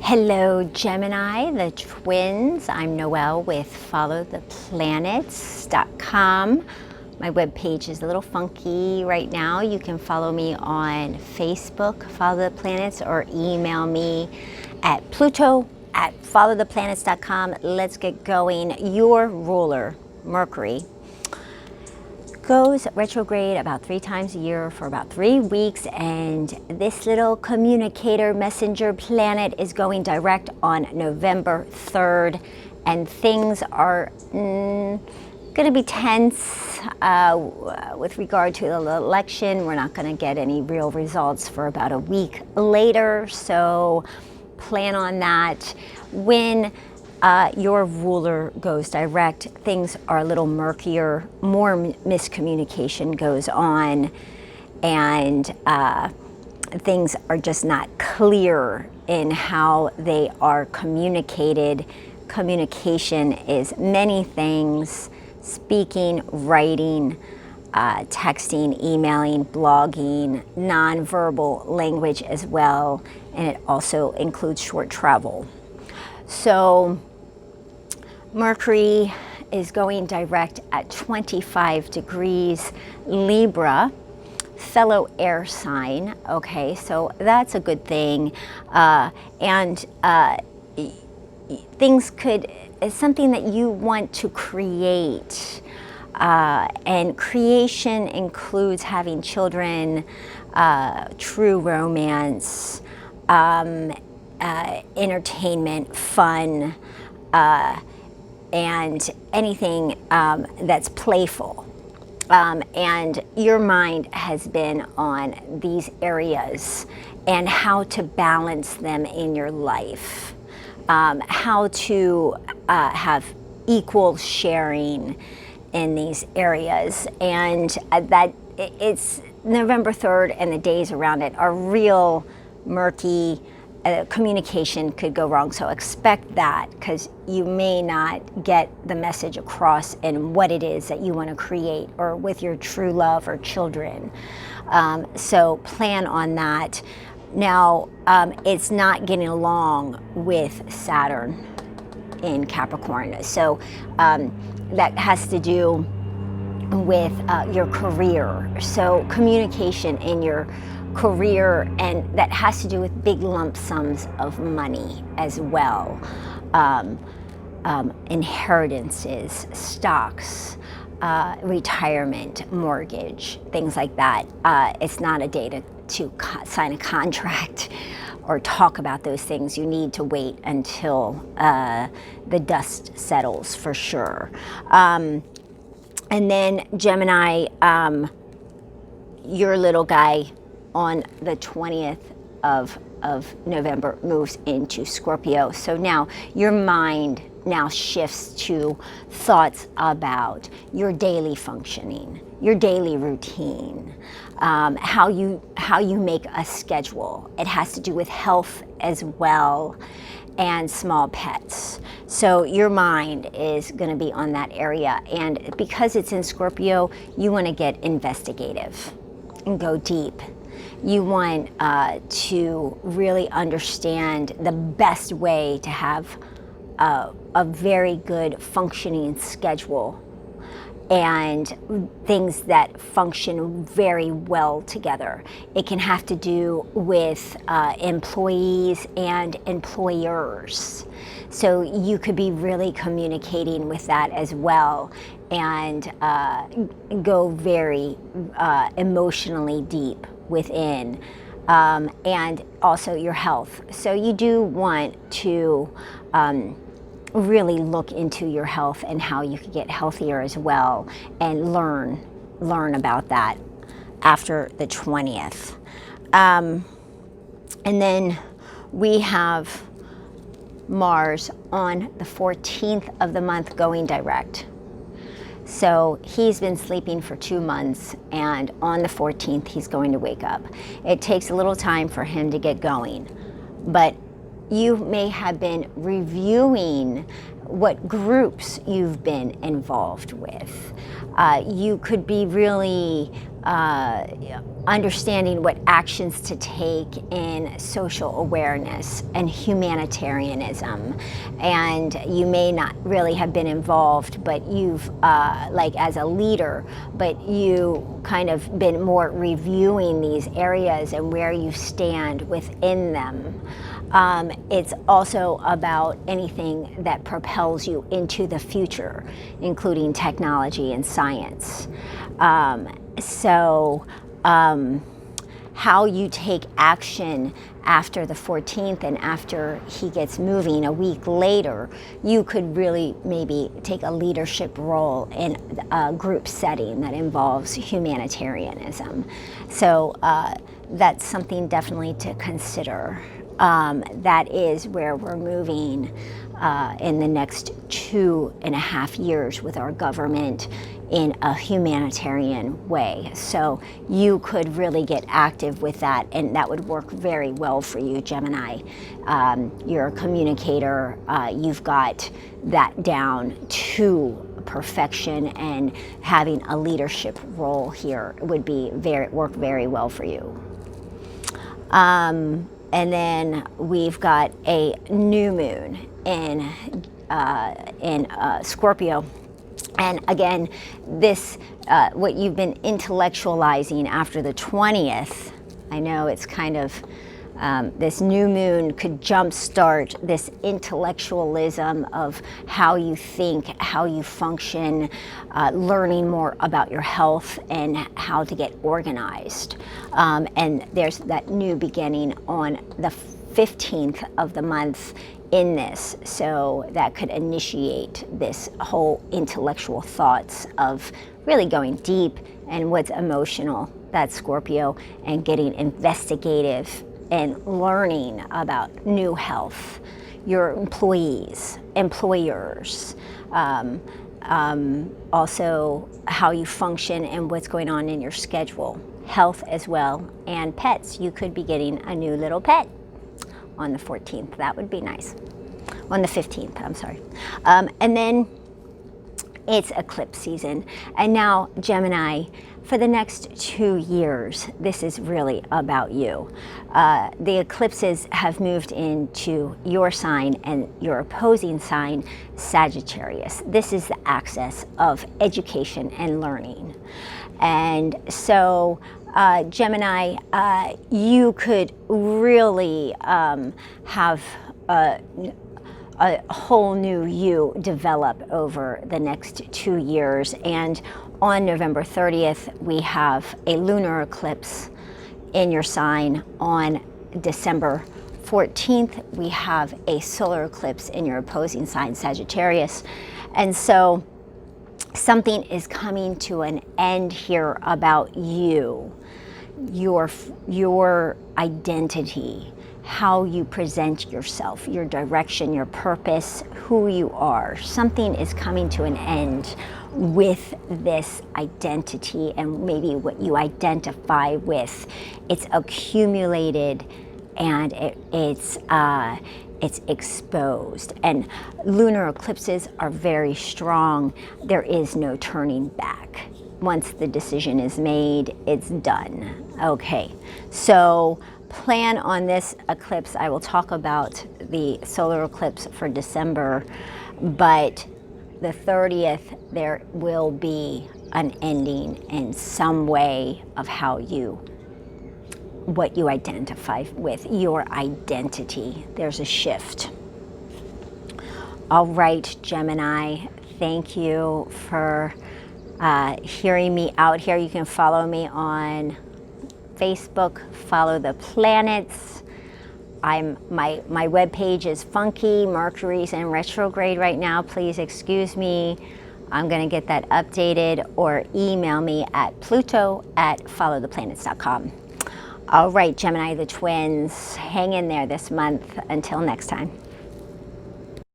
Hello, Gemini, the twins. I'm Noelle with followtheplanets.com. My webpage is a little funky right now. You can follow me on Facebook, Follow the Planets, or email me at pluto@followtheplanets.com. Let's get going. Your ruler, Mercury, goes retrograde about 3 times a year for about 3 weeks, and this little communicator messenger planet is going direct on November 3rd, and things are going to be tense with regard to the election. We're not going to get any real results for about a week later, so plan on that. When your ruler goes direct, things are a little murkier, more miscommunication goes on, and things are just not clear in how they are communicated. Communication is many things: speaking, writing, texting, emailing, blogging, nonverbal language as well, and it also includes short travel. So Mercury is going direct at 25 degrees Libra, fellow air sign. Okay, so that's a good thing. Things could, it's something that you want to create. And creation includes having children, true romance, entertainment, fun, and anything that's playful. And your mind has been on these areas and how to balance them in your life, how to have equal sharing in these areas, and that it's November 3rd, and the days around it are real murky. Communication could go wrong, so expect that, because you may not get the message across in what it is that you want to create, or with your true love or children. So plan on that. Now, it's not getting along with Saturn in Capricorn, so that has to do with your career. So communication in your career, and that has to do with big lump sums of money as well. Inheritances, stocks, retirement, mortgage, things like that. It's not a day to sign a contract or talk about those things. You need to wait until the dust settles for sure. And then Gemini, your little guy, on the 20th of November moves into Scorpio. So now your mind now shifts to thoughts about your daily functioning, your daily routine, how you make a schedule. It has to do with health as well, and small pets. So your mind is going to be on that area, and because it's in Scorpio, you want to get investigative and go deep. You want to really understand the best way to have a very good functioning schedule, and things that function very well together. It can have to do with employees and employers. So you could be really communicating with that as well, and go very emotionally deep within, and also your health. So you do want to really look into your health and how you can get healthier as well, and learn about that after the 20th. And then we have Mars on the 14th of the month going direct. So he's been sleeping for 2 months, and on the 14th he's going to wake up. It takes a little time for him to get going, but you may have been reviewing what groups you've been involved with. You could be really understanding what actions to take in social awareness and humanitarianism. And you may not really have been involved, but you've, like as a leader, but you kind of been more reviewing these areas and where you stand within them. It's also about anything that propels you into the future, including technology and science. How you take action after the 14th and after he gets moving a week later, you could really maybe take a leadership role in a group setting that involves humanitarianism. So that's something definitely to consider. That is where we're moving in the next 2.5 years with our government in a humanitarian way. So you could really get active with that, and that would work very well for you, Gemini. You're a communicator. You've got that down to perfection, and having a leadership role here would be work very well for you. And then we've got a new moon in Scorpio. And again, this, what you've been intellectualizing after the 20th, I know it's kind of, this new moon could jumpstart this intellectualism of how you think, how you function, learning more about your health and how to get organized. And there's that new beginning on the 15th of the month in this, so that could initiate this whole intellectual thoughts of really going deep and what's emotional. That's Scorpio, and getting investigative and learning about new health, your employees, employers, also how you function and what's going on in your schedule, health as well, and pets. You could be getting a new little pet on the 14th. That would be nice. On the 15th, I'm sorry. And then it's eclipse season. And now, Gemini, for the next 2 years, this is really about you. The eclipses have moved into your sign and your opposing sign, Sagittarius. This is the axis of education and learning. And so, Gemini, you could really have a whole new you develop over the next 2 years. And on November 30th, we have a lunar eclipse in your sign. On December 14th, we have a solar eclipse in your opposing sign, Sagittarius. And so something is coming to an end here about you, your identity, how you present yourself, your direction, your purpose, who you are. Something is coming to an end with this identity and maybe what you identify with. It's accumulated and it's exposed. And lunar eclipses are very strong. There is no turning back. Once the decision is made, it's done. Okay, so plan on this eclipse. I will talk about the solar eclipse for December, but the 30th, there will be an ending in some way of what you identify with, your identity. There's a shift. All right, Gemini, thank you for hearing me out here. You can follow me on Facebook, Follow the Planets. My webpage is funky. Mercury's in retrograde right now. Please excuse me. I'm going to get that updated, or email me at pluto@followtheplanets.com. All right, Gemini, the twins, hang in there this month. Until next time.